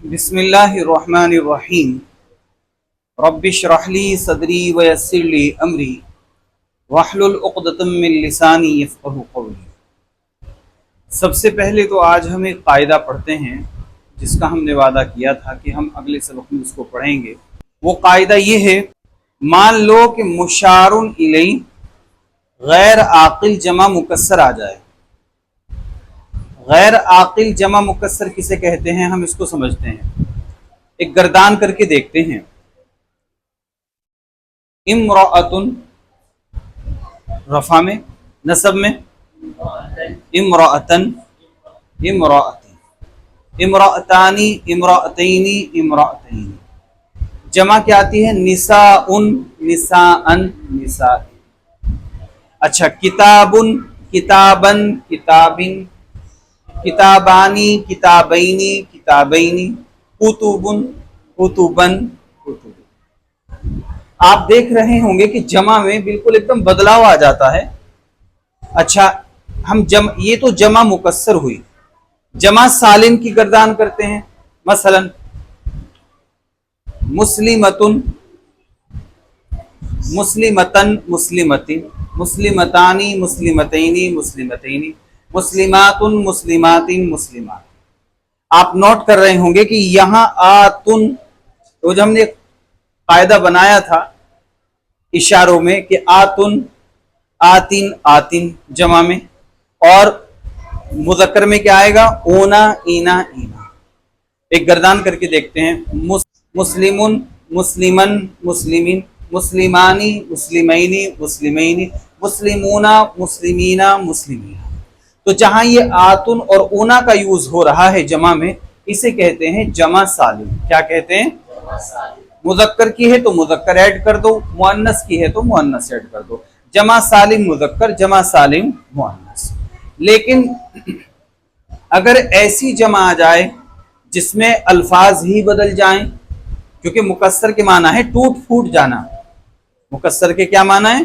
बिस्मिल्लाहिर्रहमानिर्रहीम रब्बिश्रह ली सदरी वयस्सिर ली अमरी वहलुल उक़दतम मिन लिसानी यफ़क़हू क़ौली। सबसे पहले तो आज हम एक कायदा पढ़ते हैं जिसका हमने वादा किया था कि हम अगले सबक में उसको पढ़ेंगे। वो कायदा ये है, मान लो कि मुशारुन इलैहि गैर आकिल जमा मुकस्सर आ जाए। गैर आकिल जमा मुकस्सर किसे कहते हैं, हम इसको समझते हैं। एक गर्दान करके देखते हैं। इम्राअतुन रफा में, नसब में इम्राअतन, इम्राअती, इम्राअतानी, इम्राअतैनी, इम्राअतैनी। जमा क्या आती है? निसाउन, निसाअन, निसाई। अच्छा, किताबुन, किताबन, किताबिन, किताबानी, किताबैनी, किताबैनी, कुतुबुन, कुतुबन, कुतुब। आप देख रहे होंगे कि जमा में बिल्कुल एकदम बदलाव आ जाता है। अच्छा, हम ये तो जमा मुकस्सर हुई। जमा सालिम की गर्दान करते हैं। मसलन मुस्लिमतुन, मुस्लिमतन, मुस्लिमतिन, मुस्लिमतानी, मुस्लिमतैनी, मुस्लिमतैनी, मुस्लिमातुन, मुस्लिमातिन, मुस्लिमात। आप नोट कर रहे होंगे कि यहां आतुन, तो जब हमने कायदा बनाया था इशारों में कि आतुन, आतिन, आतिन जमा में, और मुज़क्कर में क्या आएगा? ऊना, ईना, ईना। एक गर्दान करके देखते हैं। मुस्लिमुन, मुस्लिमन, मुस्लिमिन, मुस्लिमानी, मुस्लिमैनी, मुस्लिमैनी, मुस्लिमूना, मुस्लिमीना, मुस्लिमीना। तो जहां ये आतुन और ऊना का यूज हो रहा है जमा में, इसे कहते हैं जमा सालिम। क्या कहते हैं? मुज़क्कर की है तो मुज़क्कर ऐड कर दो, मुअन्नस की है तो मुअन्नस ऐड कर दो। जमा सालिम मुज़क्कर, जमा सालिम मुअन्नस। लेकिन अगर ऐसी जमा आ जाए जिसमें अल्फाज ही बदल जाएं, क्योंकि मुकस्सर के माना है टूट फूट जाना। मुकस्सर के क्या माना है?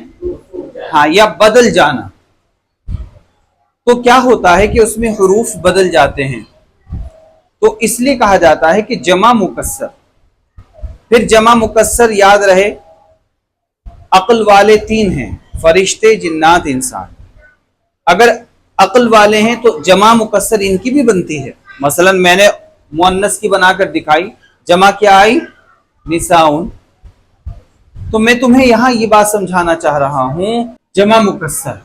हाँ, या बदल जाना। तो क्या होता है कि उसमें हुरूफ बदल जाते हैं, तो इसलिए कहा जाता है कि जमा मुकस्सर। फिर जमा मुकस्सर याद रहे, अक्ल वाले तीन हैं, फरिश्ते, जिन्नात, इंसान। अगर अक्ल वाले हैं तो जमा मुकस्सर इनकी भी बनती है। मसलन मैंने मुअन्नस की बनाकर दिखाई, जमा क्या आई? निसाउन। तो मैं तुम्हें यहां ये बात समझाना चाह रहा हूं, जमा मुकस्सर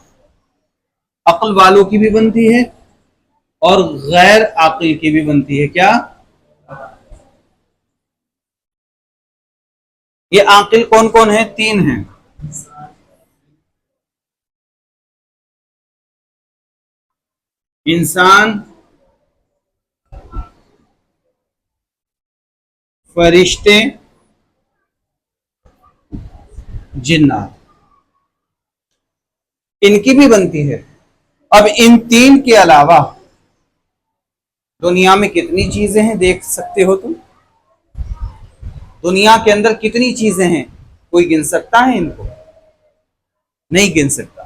अक्ल वालों की भी बनती है और गैर आकिल की भी बनती है। क्या? ये आकिल कौन कौन है? तीन हैं। इंसान, फरिश्ते, जिन्नात, इनकी भी बनती है। अब इन तीन के अलावा दुनिया में कितनी चीजें हैं देख सकते हो तुम? दुनिया के अंदर कितनी चीजें हैं? कोई गिन सकता है इनको? नहीं गिन सकता।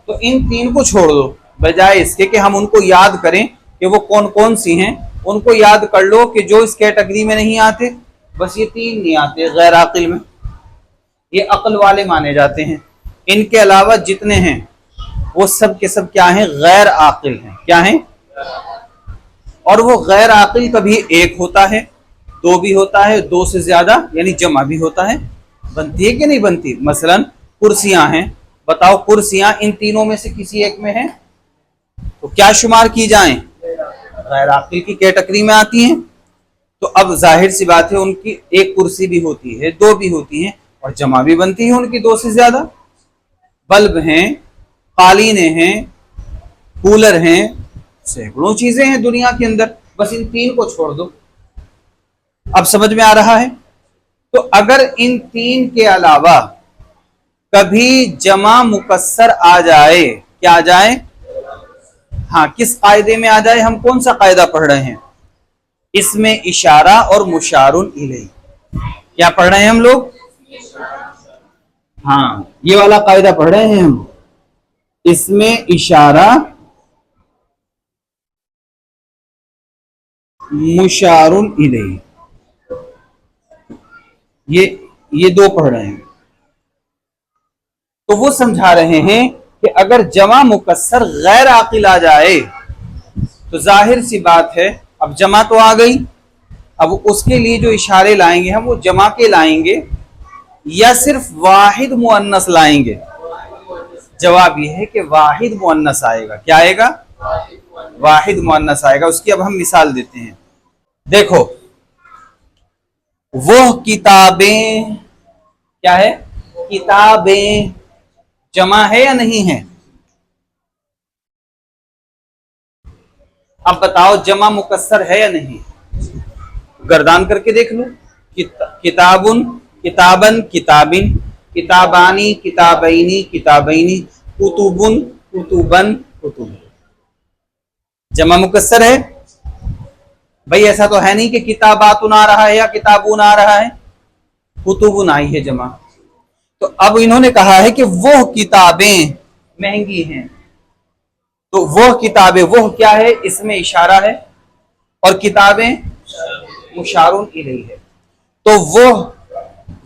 तो इन तीन को छोड़ दो, बजाय इसके कि हम उनको याद करें कि वो कौन कौन सी हैं, उनको याद कर लो कि जो इस कैटेगरी में नहीं आते, बस ये तीन नहीं आते गैर आकिल में, ये अक्ल वाले माने जाते हैं। इनके अलावा जितने हैं वो सब के सब क्या हैं? गैर आकिल हैं। क्या हैं? और वो गैर आकिल कभी एक होता है, दो भी होता है, दो से ज्यादा यानी जमा भी होता है। बनती है कि नहीं बनती? मसलन कुर्सियां हैं, बताओ कुर्सियां इन तीनों में से किसी एक में है तो क्या शुमार की जाएं? गैर आकिल की कैटेगरी में आती हैं। तो अब जाहिर सी बात है, उनकी एक कुर्सी भी होती है, दो भी होती हैं, और जमा भी बनती है उनकी दो से ज्यादा। बल्ब हैं, कालीनें हैं, कूलर हैं, सैकड़ों चीजें हैं दुनिया के अंदर, बस इन तीन को छोड़ दो। अब समझ में आ रहा है? तो अगर इन तीन के अलावा कभी जमा मुकस्सर आ जाए, क्या आ जाए? हाँ, किस कायदे में आ जाए? हम कौन सा कायदा पढ़ रहे हैं? इसमें इशारा और मुशारुन इलैहि। क्या पढ़ रहे हैं हम लोग? हाँ, ये वाला कायदा पढ़ रहे हैं हम। इसमें इशारा, मुशारुन इलैहि। یہ دو پڑھ رہے ہیں، تو وہ سمجھا رہے ہیں کہ اگر جمع مکسر غیر عاقل آ جائے تو ظاہر سی بات ہے اب جمع تو آ گئی، اب اس کے لیے جو اشارے لائیں گے ہم وہ جمع کے لائیں گے یا صرف واحد مؤنث لائیں گے؟ جواب یہ ہے کہ واحد مؤنث آئے گا۔ کیا آئے گا؟ واحد مؤنث آئے گا۔ اس کی اب ہم مثال دیتے ہیں۔ دیکھو، وہ کتابیں، کیا ہے؟ کتابیں جمع ہے یا نہیں ہے؟ اب بتاؤ جمع مکسر ہے یا نہیں؟ گردان کر کے دیکھ لو۔ کتابن، کتابن، کتابن، کتابانی، کتابینی، کتابینی، کتبن، کتبن، کتب۔ جمع مکسر ہے بھائی؟ ایسا تو ہے نہیں کہ کتاباتن آ رہا ہے یا کتابون آ رہا ہے، کتبن آئی ہے جمع۔ تو اب انہوں نے کہا ہے کہ وہ کتابیں مہنگی ہیں، تو وہ کتابیں، وہ کیا ہے؟ اس میں اشارہ ہے، اور کتابیں مشارون الیہ ہے، تو وہ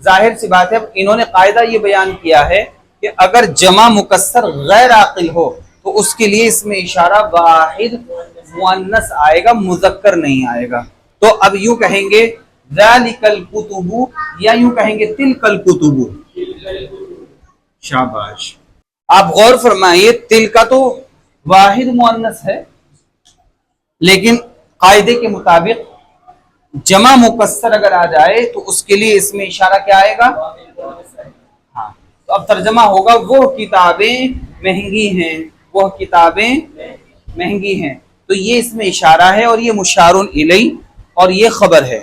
ظاہر سی بات ہے۔ انہوں نے قاعدہ یہ بیان کیا ہے کہ اگر جمع مکسر غیر عاقل ہو تو اس کے لیے اس میں اشارہ واحد مؤنث آئے گا، مذکر نہیں آئے گا۔ تو اب یوں کہیں گے ذالک الکتب، یا یوں کہیں گے تلک الکتب۔ شاباش، آپ غور فرمائیے، تل کا تو واحد مؤنث ہے، لیکن قاعدے کے مطابق جمع مکسر اگر آ جائے تو اس کے لیے اس میں اشارہ کیا آئے گا؟ ہاں، تو اب ترجمہ ہوگا وہ کتابیں مہنگی ہیں، وہ کتابیں مہنگی ہیں، تو یہ اس میں اشارہ ہے اور یہ مشارون الیہ اور یہ خبر ہے۔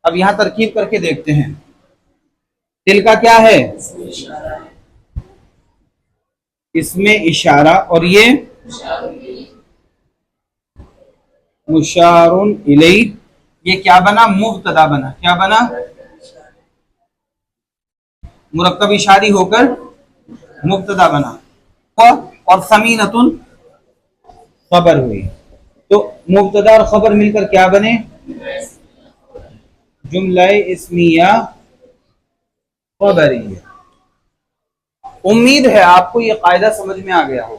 اب یہاں ترکیب کر کے دیکھتے ہیں، تل کا کیا ہے؟ اس میں اشارہ، اور یہ مشارون الیہ، یہ کیا بنا؟ مبتدا بنا۔ کیا بنا؟ مرکب اشاری ہو کر مبتدا بنا، اور ثمینۃ خبر ہوئی، تو مبتدا اور خبر مل کر کیا بنے؟ جملہ اسمیہ خبریہ۔ امید ہے آپ کو یہ قاعدہ سمجھ میں آ گیا ہو۔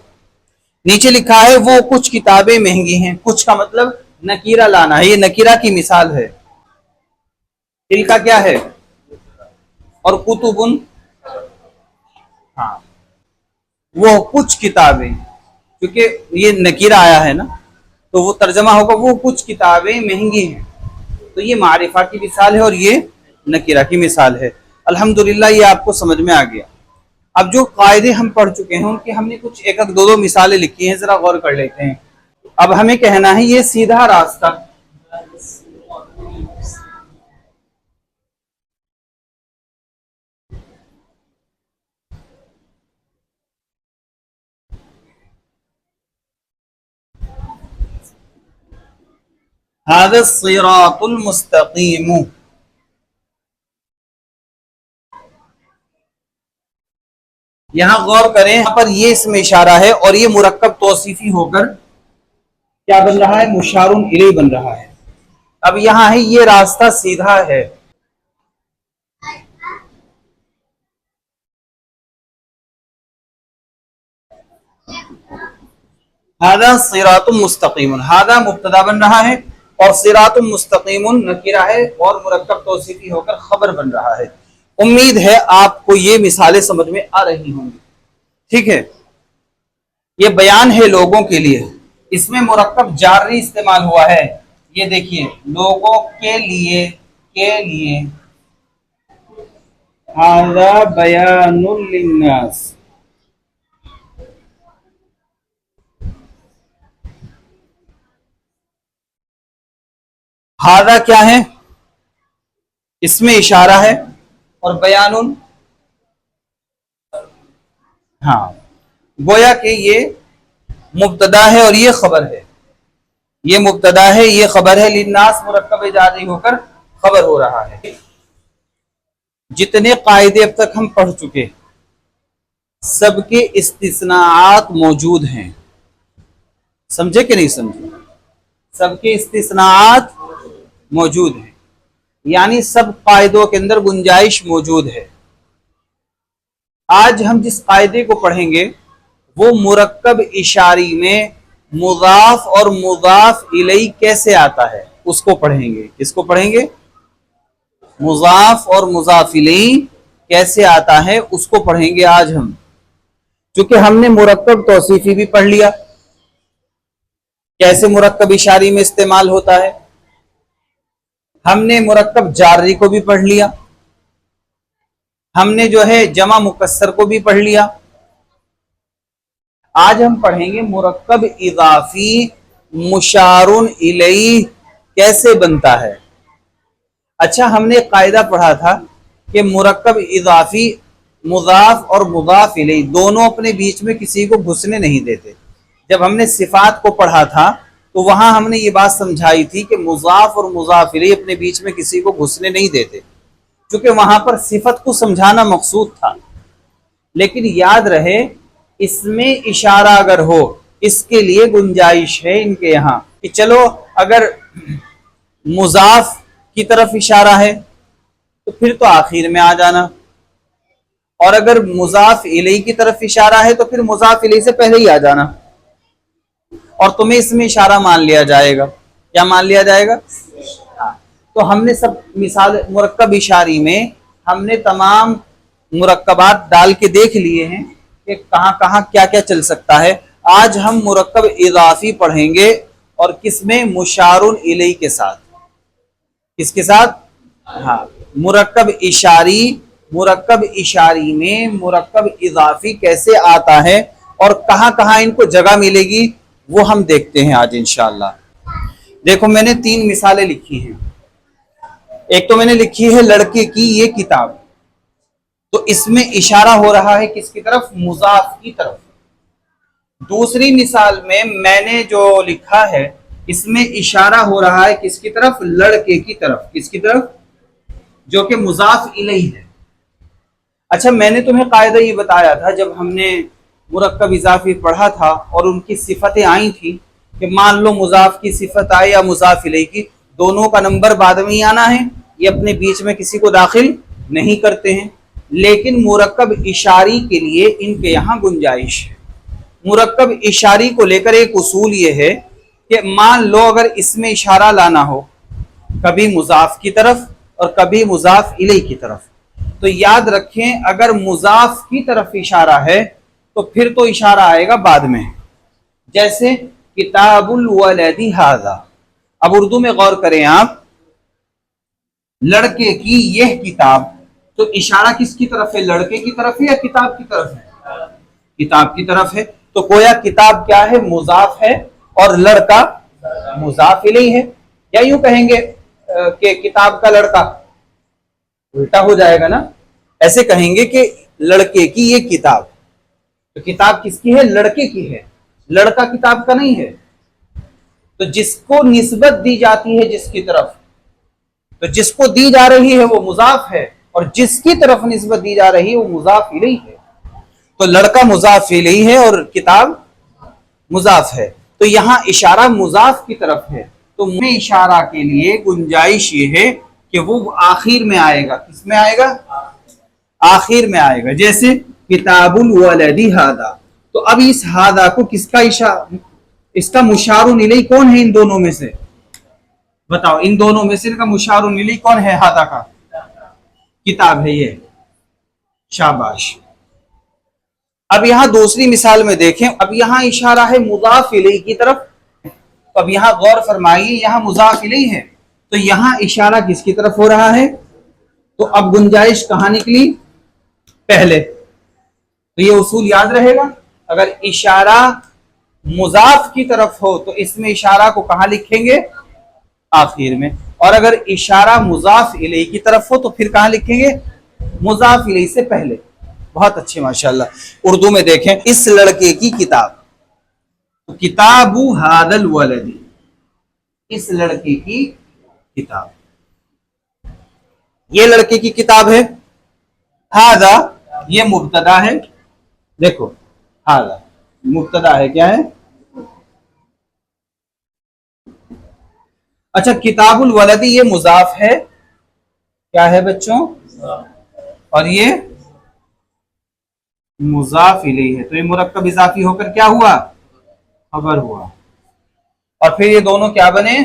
نیچے لکھا ہے وہ کچھ کتابیں مہنگی ہیں، کچھ کا مطلب نکیرہ لانا ہے، یہ نکیرہ کی مثال ہے۔ تل کا کیا ہے؟ اور کتبن، ہاں، وہ کچھ کتابیں، کیونکہ یہ نکیرہ آیا ہے نا، تو وہ ترجمہ ہوگا وہ کچھ کتابیں مہنگی ہیں، تو یہ معرفہ کی مثال ہے اور یہ نکیرہ کی مثال ہے۔ الحمدللہ یہ آپ کو سمجھ میں آ گیا۔ اب جو قاعدے ہم پڑھ چکے ہیں ان کی ہم نے کچھ ایک دو مثالیں لکھی ہیں، ذرا غور کر لیتے ہیں۔ اب ہمیں کہنا ہے یہ سیدھا راستہ، ھذا الصراط المستقیم، یہاں غور کریں، یہاں پر یہ اس میں اشارہ ہے اور یہ مرکب توصیفی ہو کر کیا بن رہا ہے؟ مشارون الیہ بن رہا ہے۔ اب یہاں ہے یہ راستہ سیدھا ہے، ھذا صراط مستقیم، ھذا مبتدا بن رہا ہے اور صراط مستقیم نکرہ ہے اور مرکب توصیفی ہو کر خبر بن رہا ہے۔ امید ہے آپ کو یہ مثالیں سمجھ میں آ رہی ہوں گی، ٹھیک ہے؟ یہ بیان ہے لوگوں کے لیے، اس میں مرکب جاری استعمال ہوا ہے، یہ دیکھیے، لوگوں کے لیے، کے لیے، ھذا بیان للناس، ھذا کیا ہے؟ اس میں اشارہ ہے، اور بیان، ہاں، گویا کہ یہ مبتدا ہے اور یہ خبر ہے، یہ مبتدا ہے یہ خبر ہے، للناس مرکب جاری ہو کر خبر ہو رہا ہے۔ جتنے قاعدے اب تک ہم پڑھ چکے سب کے استثناءات موجود ہیں، سمجھے کہ نہیں سمجھے؟ سب کے استثناءات موجود ہیں، यानी सब कायदों के अंदर गुंजाइश मौजूद है। आज हम जिस कायदे को पढ़ेंगे वो मुरक्कब इशारी में मुजाफ और मुजाफ इलैह कैसे आता है उसको पढ़ेंगे। किसको पढ़ेंगे? मुजाफ और मुजाफ इलैह कैसे आता है उसको पढ़ेंगे आज हम। क्योंकि हमने मुरक्कब तौसीफी भी पढ़ लिया, कैसे मुरक्कब इशारी में इस्तेमाल होता है, हमने मुरक्कब जारी को भी पढ़ लिया, हमने जो है जमा मुकस्सर को भी पढ़ लिया। आज हम पढ़ेंगे मुरक्कब इजाफी मुशारुन इलैह कैसे बनता है। अच्छा, हमने एक कायदा पढ़ा था कि मुरक्कब इजाफी मुजाफ और मुजाफ इलैह दोनों अपने बीच में किसी को घुसने नहीं देते। जब हमने सिफात को पढ़ा था तो वहां हमने ये बात समझाई थी कि मुजाफ और मुजाफ इलैह अपने बीच में किसी को घुसने नहीं देते, क्योंकि वहां पर सिफत को समझाना मकसूद था। लेकिन याद रहे, इसमें इशारा अगर हो इसके लिए गुंजाइश है इनके यहाँ कि चलो अगर मुजाफ की तरफ इशारा है तो फिर तो आखिर में आ जाना, और अगर मुजाफ इलैह की तरफ इशारा है तो फिर मुजाफ इलैह से पहले ही आ जाना, और तुम्हें इसमें इशारा मान लिया जाएगा। क्या मान लिया जाएगा? हाँ। तो हमने सब मिसाल मुरक्कब इशारी में हमने तमाम मुरक्कबात डाल के देख लिए हैं कि कहाँ कहाँ क्या क्या चल सकता है। आज हम मुरक्कब इजाफी पढ़ेंगे, और किसमें? मुशारुन इलैह के साथ। किसके साथ? हाँ, मुरक्कब इशारी में मुरक्कब इजाफी कैसे आता है और कहाँ कहाँ इनको जगह मिलेगी वो हम देखते हैं आज इंशाअल्लाह। देखो, मैंने 3 मिसालें लिखी हैं। एक तो मैंने लिखी है लड़के की ये किताब, तो इसमें इशारा हो रहा है किसकी तरफ? मुजाफ की तरफ। दूसरी मिसाल में मैंने जो लिखा है इसमें इशारा हो रहा है किसकी तरफ? लड़के की तरफ। किसकी तरफ? जो कि मुजाफ इलैह है। अच्छा, मैंने तुम्हें कायदा ये बताया था जब हमने मुरक्कब इजाफी पढ़ा था और उनकी सिफतें आई थी कि मान लो मुजाफ की सिफत आए या मुजाफ इलैह की, दोनों का नंबर बाद में ही आना है, ये अपने बीच में किसी को दाखिल नहीं करते हैं। लेकिन मुरक्कब इशारी के लिए इनके यहाँ गुंजाइश है। मुरक्कब इशारी को लेकर एक उसूल ये है कि मान लो अगर इसमें इशारा लाना हो कभी मुजाफ की तरफ और कभी मुजाफ इलैह की तरफ, तो याद रखें अगर मुजाफ की तरफ इशारा है तो फिर तो इशारा आएगा बाद में। जैसे किताबुल वलदी हाजा, अब उर्दू में गौर करें आप, लड़के की यह किताब, तो इशारा किसकी तरफ है? लड़के की तरफ है या किताब की तरफ है? किताब की तरफ है। तो गोया किताब क्या है? मुजाफ है, और लड़का मुजाफ इलैह है। या यूं कहेंगे कि किताब का लड़का, उल्टा हो जाएगा ना। ऐसे कहेंगे कि लड़के की ये किताब, तो किताब किसकी है? लड़के की है, लड़का किताब का नहीं है। तो जिसको निस्बत दी जाती है जिसकी तरफ, तो जिसको दी जा रही है वो मुजाफ है, और जिसकी तरफ निस्बत दी जा रही है वो मुजाफ इलैह है। तो लड़का मुजाफ इलैह है और किताब मुजाफ है। तो यहां इशारा मुजाफ की तरफ है, तो में इशारा के लिए गुंजाइश ये है कि वो आखिर में आएगा। किसमें आएगा? आखिर में आएगा। जैसे किताबुल वलदी हादा, तो अब इस हादा को किसका इशारा, इसका मुशारुन इलैह कौन है इन दोनों में से? बताओ, इन दोनों में से इनका मुशारुन इलैह कौन है? हादा का किताब है ये। शाबाश। अब यहां दूसरी मिसाल में देखें, अब यहां इशारा है मुजाफ इलैह की तरफ। तो अब यहां गौर फरमाइए, यहां मुजाफ इलैह है, तो यहां इशारा किसकी तरफ हो रहा है? तो अब गुंजाइश कहां निकली? पहले। तो ये उसूल याद रहेगा, अगर इशारा मुजाफ की तरफ हो तो इसमें इशारा को कहां लिखेंगे? आखिर में। और अगर इशारा मुजाफ इलैह की तरफ हो तो फिर कहां लिखेंगे? मुजाफ इलैह से पहले। बहुत अच्छे, माशाल्लाह। उर्दू में देखें, इस लड़के की किताब, तो किताबु हादल वलदी, इस लड़के की किताब, ये लड़के की किताब है। हादा ये मुब्तदा है। देखो, हादा मुब्तदा है, क्या है? अच्छा, किताबुल वलदी ये मुजाफ है, کیا ہے بچوں؟ اور یہ مضاف الیہ ہے، تو یہ مرکب اضافی ہو کر کیا ہوا؟ خبر ہوا، اور پھر یہ دونوں کیا بنے؟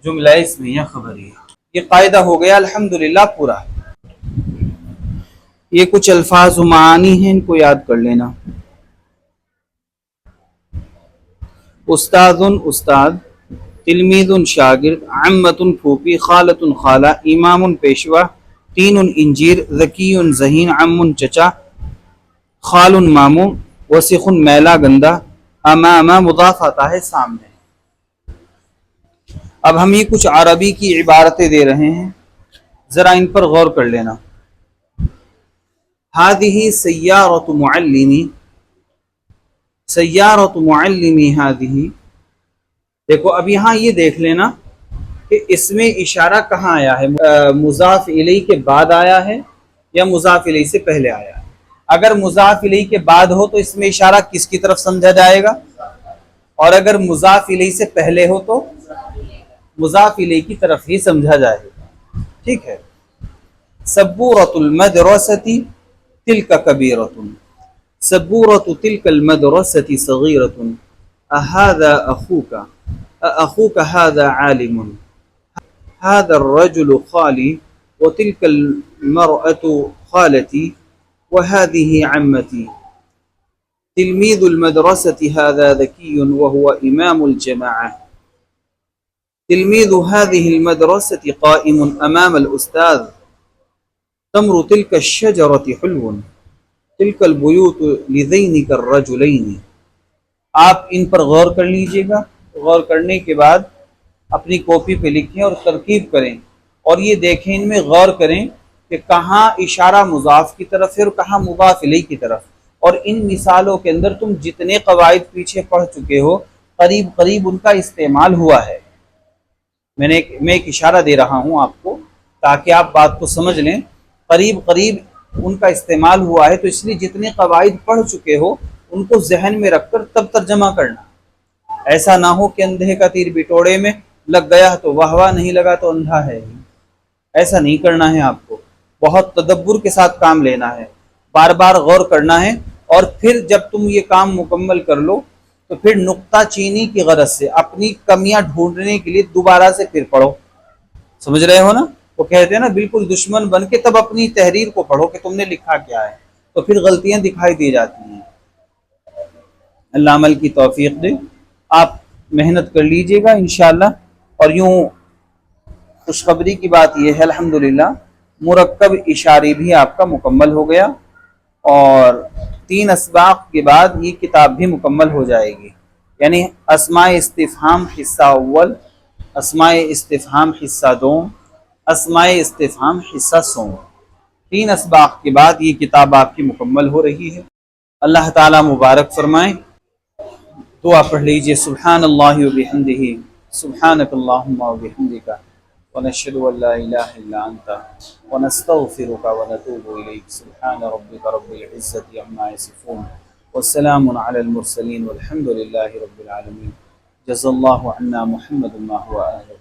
جملہ اسمیہ خبریہ۔ یہ قاعدہ ہو گیا الحمدللہ پورا۔ یہ کچھ الفاظ و معانی ہیں، ان کو یاد کر لینا۔ استاذ استاد، تلمید شاگرد، عمت پھوپھی، خالۃ خالہ، امام پیشوا، تین انجیر، ذکی ذہین، عم چچا، خال ماموں، وسخ میلا گندا، امامہ مضاف آتا ہے سامنے۔ اب ہم یہ کچھ عربی کی عبارتیں دے رہے ہیں، ذرا ان پر غور کر لینا۔ هذه سیارۃ معلمی، سیارۃ معلمی هذه، دیکھو اب یہاں یہ دیکھ لینا کہ اس میں اشارہ کہاں آیا ہے، مضاف الیہ کے بعد آیا ہے یا مضاف الیہ سے پہلے آیا ہے؟ اگر مضاف الیہ کے بعد ہو تو اس میں اشارہ کس کی طرف سمجھا جائے گا، اور اگر مضاف الیہ سے پہلے ہو تو مضاف الیہ کی طرف ہی سمجھا جائے گا، ٹھیک ہے۔ سبورۃ المدرسۃ تلک کبیرۃ، سبورۃ تلک المدرسۃ صغیرۃ، اھذا اخوک، اخوک هذا عالم، هذا الرجل خالي، وتلك المرأة خالتي، وهذه عمتي، تلميذ المدرسة هذا ذكي وهو إمام الجماعة، تلميذ هذه المدرسة قائم أمام الأستاذ، تمر تلك الشجرة حلو، تلك البيوت لذينك الرجلين۔ آپ ان پر غور کر لیجئے گا، غور کرنے کے بعد اپنی کاپی پہ لکھیں اور ترکیب کریں، اور یہ دیکھیں ان میں غور کریں کہ کہاں اشارہ مضاف کی طرف ہے اور کہاں مضاف الیہ کی طرف، اور ان مثالوں کے اندر تم جتنے قواعد پیچھے پڑھ چکے ہو قریب قریب ان کا استعمال ہوا ہے۔ میں ایک اشارہ دے رہا ہوں آپ کو تاکہ آپ بات کو سمجھ لیں، قریب قریب ان کا استعمال ہوا ہے، تو اس لیے جتنے قواعد پڑھ چکے ہو ان کو ذہن میں رکھ کر تب ترجمہ کرنا۔ ایسا نہ ہو کہ اندھے کا تیر بٹوڑے میں لگ گیا تو واہ واہ، نہیں لگا تو اندھا ہے، ایسا نہیں کرنا ہے۔ آپ کو بہت تدبر کے ساتھ کام لینا ہے، بار بار غور کرنا ہے، اور پھر جب تم یہ کام مکمل کر لو تو پھر نقطہ چینی کی غرض سے اپنی کمیاں ڈھونڈنے کے لیے دوبارہ سے پھر پڑھو۔ سمجھ رہے ہو نا؟ وہ کہتے ہیں نا بالکل دشمن بن کے تب اپنی تحریر کو پڑھو کہ تم نے لکھا کیا ہے، تو پھر غلطیاں دکھائی دی جاتی ہیں۔ اللہ عمل کی توفیق دے، آپ محنت کر لیجئے گا انشاءاللہ۔ اور یوں خوشخبری کی بات یہ ہے الحمدللہ مرکب اشاری بھی آپ کا مکمل ہو گیا، اور 3 اسباق کے بعد یہ کتاب بھی مکمل ہو جائے گی، یعنی اسماء استفہام حصہ اول، اسماء استفہام حصہ دوم، اسماء استفہام حصہ سوم، 3 اسباق کے بعد یہ کتاب آپ کی مکمل ہو رہی ہے۔ اللہ تعالیٰ مبارک فرمائیں۔ دعا پڑھ لیجئے۔ سبحان اللہ وبحمدہ، سبحانک اللہم وبحمدک، ونشہد ان لا الہ الا انت، ونستغفرک ونتوب الیک۔ سبحان ربک رب العزة عما یصفون، والسلام علی المرسلین، والحمد للہ رب العالمین۔ جزا اللہ عنا محمد ما هو آل